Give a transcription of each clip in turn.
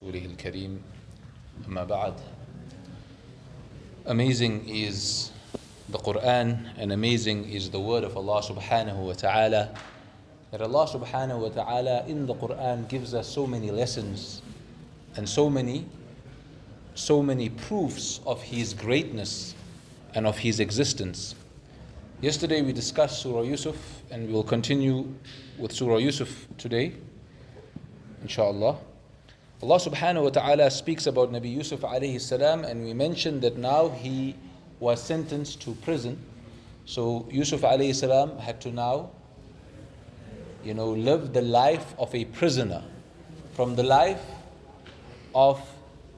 الكريم أما بعد. Amazing is the Quran and amazing is the word of Allah subhanahu wa ta'ala. That Allah subhanahu wa ta'ala in the Quran gives us so many lessons and so many proofs of His greatness and of His existence. Yesterday we discussed Surah Yusuf and we will continue with Surah Yusuf today, inshallah. Allah subhanahu wa ta'ala speaks about Nabi Yusuf alayhi salam, and we mentioned that now he was sentenced to prison. So Yusuf alayhi salam had to now, live the life of a prisoner, from the life of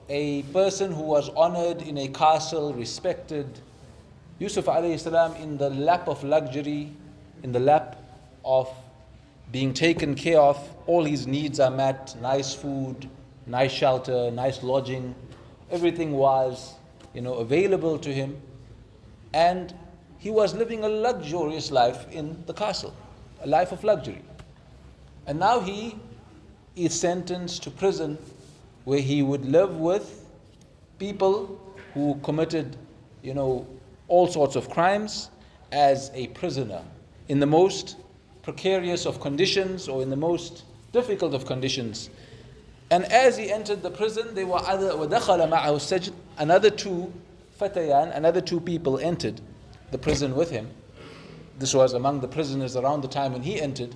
a person who was honored in a castle, respected. Yusuf alayhi salam in the lap of luxury, in the lap of being taken care of, all his needs are met, nice food, nice shelter, nice lodging, everything was, available to him. And he was living a luxurious life in the castle, a life of luxury. And now he is sentenced to prison, where he would live with people who committed, all sorts of crimes as a prisoner, in the most precarious of conditions or in the most difficult of conditions. And as he entered the prison, there were another two people entered the prison with him. This was among the prisoners around the time when he entered.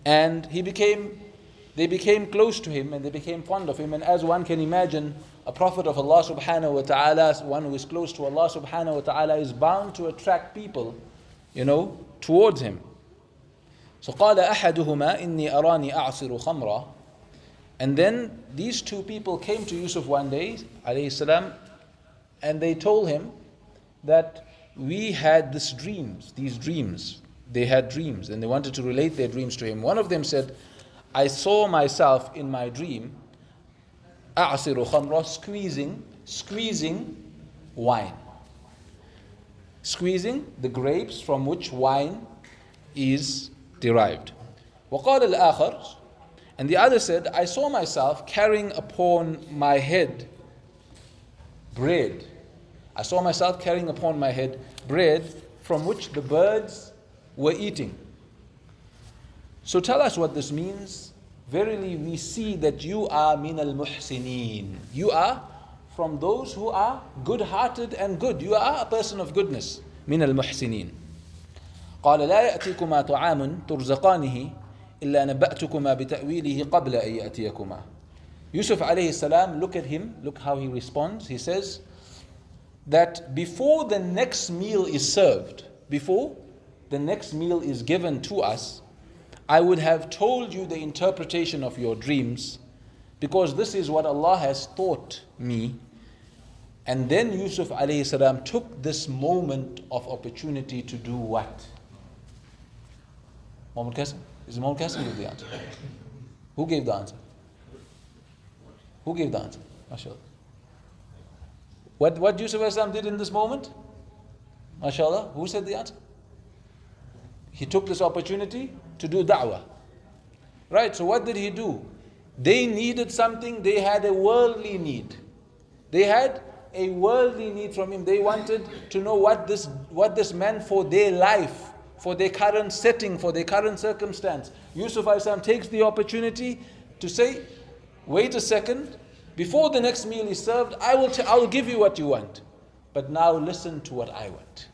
And they became close to him and they became fond of him. And as one can imagine, a prophet of Allah subhanahu wa ta'ala, one who is close to Allah subhanahu wa ta'ala, is bound to attract people, towards him. So قال أحدهما إني أراني أعصر خمرا. And then these two people came to Yusuf one day, alayhi salam, and they told him that we had these dreams. They had dreams and they wanted to relate their dreams to him. One of them said, I saw myself in my dream, أعصر خمرا, squeezing wine. Squeezing the grapes from which wine is derived. وقال الآخر, and the other said, I saw myself carrying upon my head bread. I saw myself carrying upon my head bread from which the birds were eating. So tell us what this means. Verily we see that you are min al-muhsinin. You are from those who are good-hearted and good. You are a person of goodness. Min al-muhsinin. قال لا يأتيكما طعام ترزقانه إلا نبأتكما بتأويله قبل أن يأتيكما. Yusuf alayhi salam, look at him, look how he responds. He says that before the next meal is served, before the next meal is given to us, I would have told you the interpretation of your dreams, because this is what Allah has taught me. And then Yusuf alayhi salam took this moment of opportunity to do what? Muhammad Qasim? Is Muhammad Qasim give the answer? Who gave the answer? Who gave the answer? MashaAllah. What Yusuf alayhi salam did in this moment? MashaAllah. Who said the answer? He took this opportunity to do da'wah. Right, so what did he do? They needed something, they had a worldly need. They had a worldly need from him. They wanted to know what this meant for their life, for their current setting, for their current circumstance. Yusuf alayhi salam takes the opportunity to say, wait a second, before the next meal is served, I will give you what you want. But now listen to what I want.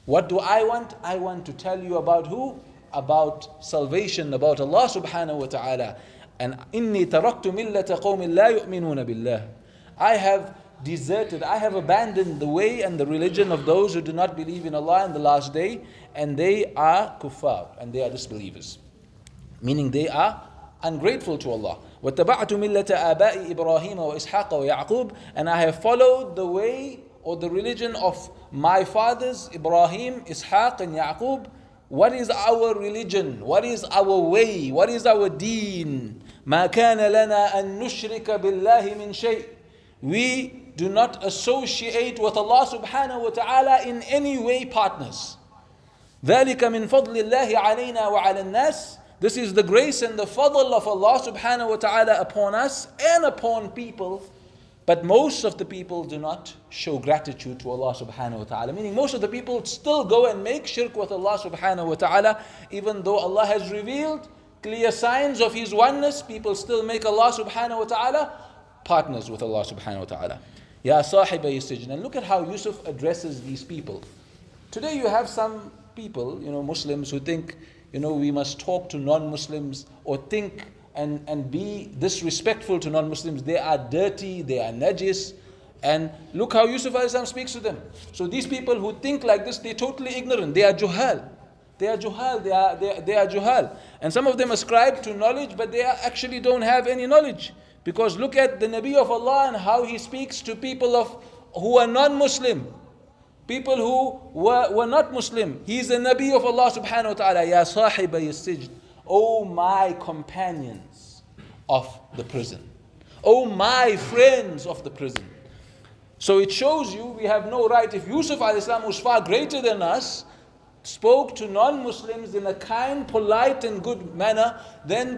What do I want? I want to tell you about who? About salvation, about Allah subhanahu wa ta'ala. And إِنِّي تَرَكْتُ مِلَّةَ قَوْمٍ لَا يُؤْمِنُونَ بِاللَّهِ. I have deserted, I have abandoned the way and the religion of those who do not believe in Allah and the last day, and they are kuffar, and they are disbelievers. Meaning they are ungrateful to Allah. وَاتَّبَعْتُ مِلَّةَ آبَاءِ إِبْرَاهِيمَ وَإِسْحَاقَ وَيَعْقُوبَ. And I have followed the way or the religion of my fathers, Ibrahim, Ishaq and Yaqub. What is our religion? What is our way? What is our deen? مَا كَانَ لَنَا أَن نُشْرِكَ بِاللَّهِ مِنْ شَيْءٍ. We do not associate with Allah subhanahu wa ta'ala in any way partners. ذَلِكَ مِنْ فَضْلِ اللَّهِ عَلَيْنَا وَعَلَى النَّاسِ. This is the grace and the fadl of Allah subhanahu wa ta'ala upon us and upon people. But most of the people do not show gratitude to Allah subhanahu wa ta'ala. Meaning most of the people still go and make shirk with Allah subhanahu wa ta'ala. Even though Allah has revealed clear signs of His oneness, people still make Allah subhanahu wa ta'ala partners with Allah subhanahu wa ta'ala. Ya sahibay sijn. And look at how Yusuf addresses these people. Today you have some people, Muslims who think, we must talk to non-Muslims or think and be disrespectful to non-Muslims. They are dirty, they are najis. And look how Yusuf a.s. speaks to them. So these people who think like this, they're totally ignorant. They are juhal. They are juhal. They are juhal. And some of them ascribe to knowledge, but they actually don't have any knowledge. Because look at the Nabi of Allah and how he speaks to people who are non-Muslim. People who were not Muslim. He is the Nabi of Allah subhanahu wa ta'ala. Ya sahibay sijn. O my companions of the prison. O my friends of the prison. So it shows you we have no right. If Yusuf a.s., who's far greater than us, spoke to non-Muslims in a kind, polite and good manner, then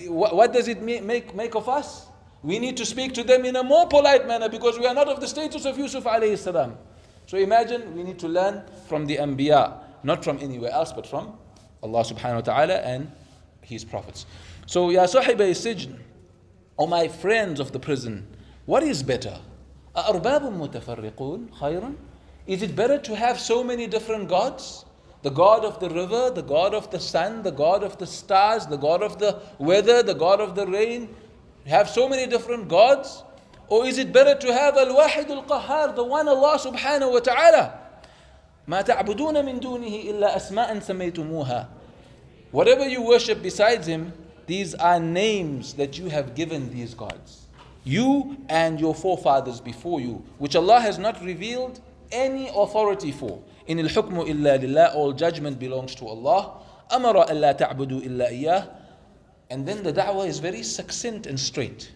what does it make of us? We need to speak to them in a more polite manner because we are not of the status of Yusuf a.s. So imagine we need to learn from the Anbiya, not from anywhere else but from Allah subhanahu wa ta'ala and His prophets. So, Ya sahibay sijn, O my friends of the prison, what is better? أَأَرْبَابٌ مُتَفَرِّقُونَ خَيْرًا? Is it better to have so many different gods? The God of the river, the God of the sun, the God of the stars, the God of the weather, the God of the rain. Have so many different gods? Or is it better to have Al-Wahid Al-Qahhar, the one Allah subhanahu wa ta'ala? مَا تَعْبُدُونَ مِن دُونِهِ إِلَّا أَسْمَاءً سَمَيْتُمُوهَا. Whatever you worship besides Him, these are names that you have given these gods. You and your forefathers before you, which Allah has not revealed any authority for. In al-hukmu illa lillah, all judgment belongs to Allah. Amara alla ta'budu illa iyyah. And then the da'wah is very succinct and straight.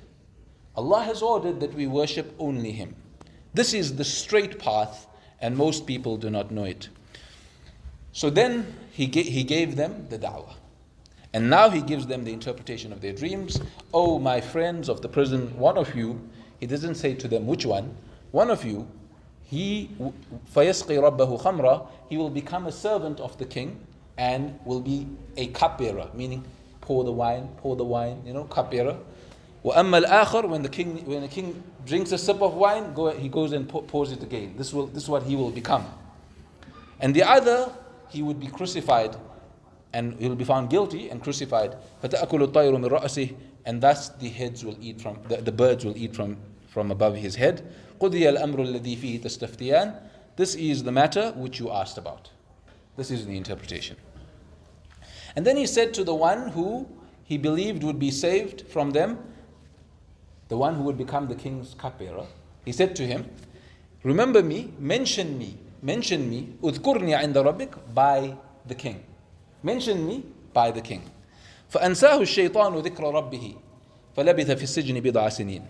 Allah has ordered that we worship only Him. This is the straight path, and most people do not know it. So then he gave them the da'wah. And now he gives them the interpretation of their dreams. Oh, my friends of the prison, one of you, he doesn't say to them which one of you, فَيَسْقِي رَبَّهُ خَمْرًا, he will become a servant of the king and will be a cupbearer, meaning pour the wine, cupbearer. وَأَمَّا الْآخَرُ, when the king drinks a sip of wine, he goes and pours it again. This is what he will become. And the other, he would be crucified, and he will be found guilty and crucified. فَتَأْكُلُ الطَّيْرُ مِنْ رَأْسِهِ, and thus the birds will eat from above his head. قُضِيَ الْأَمْرُ الَّذِي فِيهِ تَسْتَفْتِيَانِ. This is the matter which you asked about. This is the interpretation. And then he said to the one who he believed would be saved from them, the one who would become the king's cupbearer, he said to him, remember me, mention me, اذْكُرْنِي عِنْدَ رَبِّكَ, by the king. Mention me by the king. فَأَنْسَاهُ الشَّيْطَانُ ذِكْرَ رَبِّهِ فَلَبِثَ فِي السِّجْنِ بِضْعَ سِنِينَ.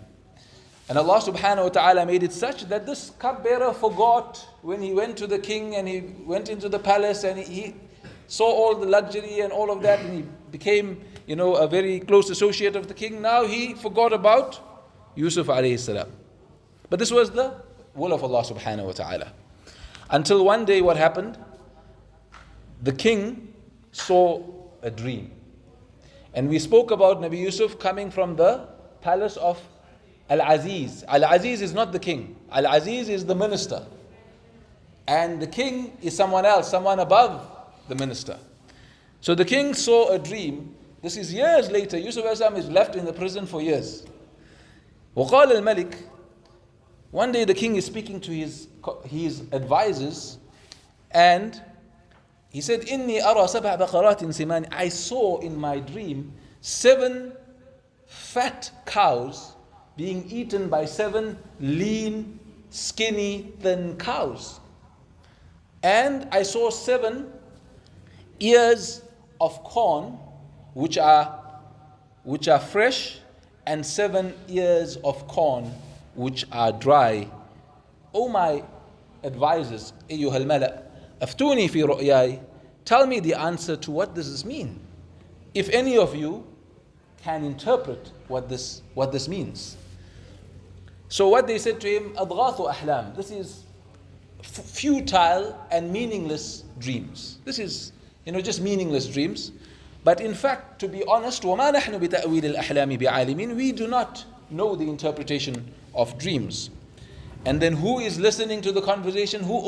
And Allah subhanahu wa ta'ala made it such that this cupbearer forgot when he went to the king and he went into the palace and he saw all the luxury and all of that, and he became, a very close associate of the king. Now he forgot about Yusuf alayhi salam. But this was the will of Allah subhanahu wa ta'ala. Until one day what happened? The king saw a dream. And we spoke about Nabi Yusuf coming from the palace of Al-Aziz. Al-Aziz is not the king. Al-Aziz is the minister. And the king is someone else, someone above the minister. So the king saw a dream. This is years later. Yusuf is left in the prison for years. وقال الملك, one day the king is speaking to his advisors, and he said, إِنِّي أَرَى سَبْعَ بَقَرَاتٍ سِمَانٍ. I saw in my dream 7 fat cows being eaten by 7 lean, skinny, thin cows. And I saw 7 ears of corn which are fresh, and 7 ears of corn which are dry. O my advisors, أيها الملأ, أفتوني في رؤياي, tell me the answer to what does this mean. if any of you can interpret what this means. So what they said to him, أضغاث أحلام. This is futile and meaningless dreams. This is, just meaningless dreams. But in fact, to be honest, وَمَا نَحْنُ بِتَأْوِيلِ الْأَحْلَامِ بِعَالِمِينَ. We do not know the interpretation of dreams. And then who is listening to the conversation? Who